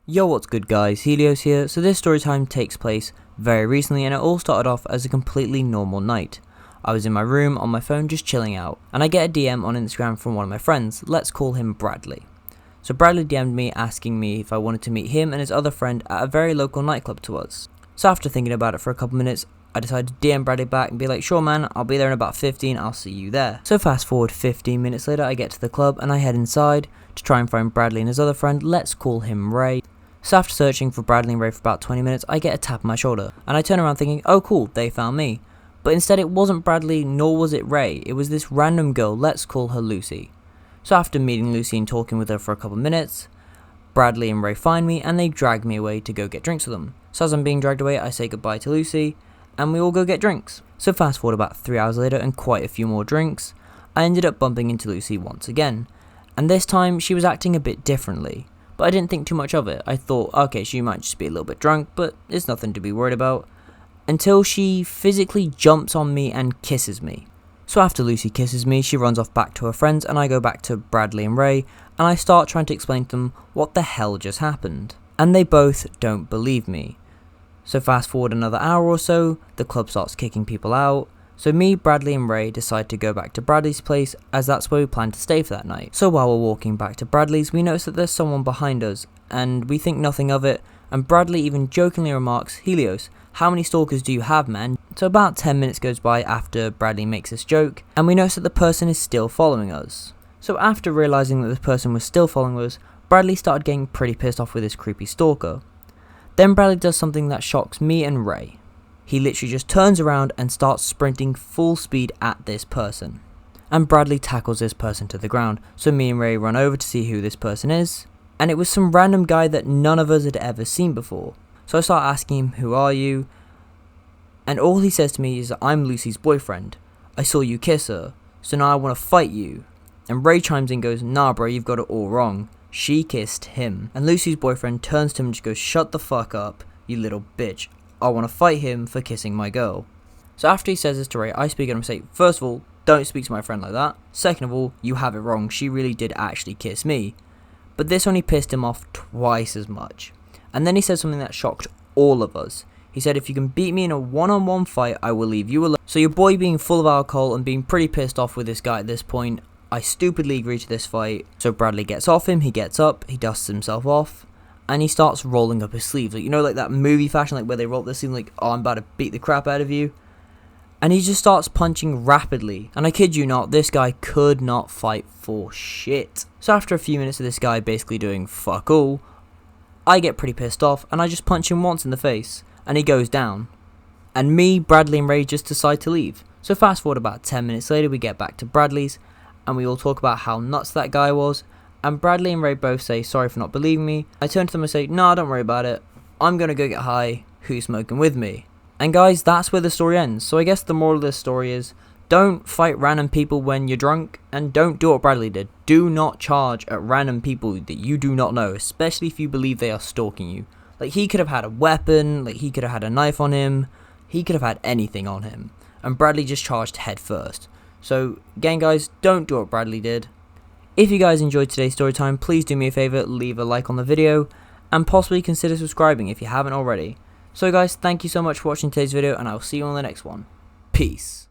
Yo, what's good guys, Helios here. So this story time takes place very recently and it all started off as a completely normal night. I was in my room on my phone just chilling out and I get a DM on Instagram from one of my friends, let's call him Bradley. So Bradley DM'd me asking me if I wanted to meet him and his other friend at a very local nightclub to us. So after thinking about it for a couple minutes, I decided to DM Bradley back and be like, sure man, I'll be there in about 15, I'll see you there. So fast forward 15 minutes later, I get to the club and I head inside to try and find Bradley and his other friend, let's call him Ray. So after searching for Bradley and Ray for about 20 minutes, I get a tap on my shoulder, and I turn around thinking, oh cool, they found me. But instead it wasn't Bradley, nor was it Ray, it was this random girl, let's call her Lucy. So after meeting Lucy and talking with her for a couple minutes, Bradley and Ray find me, and they drag me away to go get drinks with them. So as I'm being dragged away, I say goodbye to Lucy, and we all go get drinks. So fast forward about 3 hours later, and quite a few more drinks, I ended up bumping into Lucy once again, and this time she was acting a bit differently. But I didn't think too much of it. I thought, okay, she might just be a little bit drunk, but it's nothing to be worried about. Until she physically jumps on me and kisses me. So after Lucy kisses me, she runs off back to her friends and I go back to Bradley and Ray and I start trying to explain to them what the hell just happened. And they both don't believe me. So fast forward another hour or so, the club starts kicking people out. So me, Bradley and Ray decide to go back to Bradley's place as that's where we plan to stay for that night. So while we're walking back to Bradley's, we notice that there's someone behind us and we think nothing of it, and Bradley even jokingly remarks, Helios, how many stalkers do you have, man? So about 10 minutes goes by after Bradley makes this joke and we notice that the person is still following us. So after realizing that this person was still following us, Bradley started getting pretty pissed off with this creepy stalker. Then Bradley does something that shocks me and Ray. He literally just turns around and starts sprinting full speed at this person. And Bradley tackles this person to the ground, so me and Ray run over to see who this person is. And it was some random guy that none of us had ever seen before. So I start asking him, who are you? And all he says to me is, I'm Lucy's boyfriend. I saw you kiss her, so now I want to fight you. And Ray chimes in and goes, nah bro, you've got it all wrong. She kissed him. And Lucy's boyfriend turns to him and just goes, shut the fuck up, you little bitch. I want to fight him for kissing my girl. So after he says this to Ray, I speak at him and say, first of all, don't speak to my friend like that. Second of all, you have it wrong, she really did actually kiss me. But this only pissed him off twice as much. And then he said something that shocked all of us. He said, if you can beat me in a one-on-one fight, I will leave you alone. So your boy being full of alcohol and being pretty pissed off with this guy at this point, I stupidly agree to this fight. So Bradley gets off him, he gets up, he dusts himself off. And he starts rolling up his sleeves, like, you know, like that movie fashion, like where they roll up their sleeves, like, oh, I'm about to beat the crap out of you. And he just starts punching rapidly. And I kid you not, this guy could not fight for shit. So after a few minutes of this guy basically doing fuck all, I get pretty pissed off and I just punch him once in the face. And he goes down. And me, Bradley and Ray just decide to leave. So fast forward about 10 minutes later, we get back to Bradley's. And we all talk about how nuts that guy was. And Bradley and Ray both say, sorry for not believing me. I turn to them and say, nah, don't worry about it. I'm gonna go get high. Who's smoking with me? And guys, that's where the story ends. So I guess the moral of this story is, don't fight random people when you're drunk. And don't do what Bradley did. Do not charge at random people that you do not know. Especially if you believe they are stalking you. Like, he could have had a weapon. Like, he could have had a knife on him. He could have had anything on him. And Bradley just charged head first. So, again guys, don't do what Bradley did. If you guys enjoyed today's story time, please do me a favour, leave a like on the video, and possibly consider subscribing if you haven't already. So guys, thank you so much for watching today's video, and I will see you on the next one. Peace.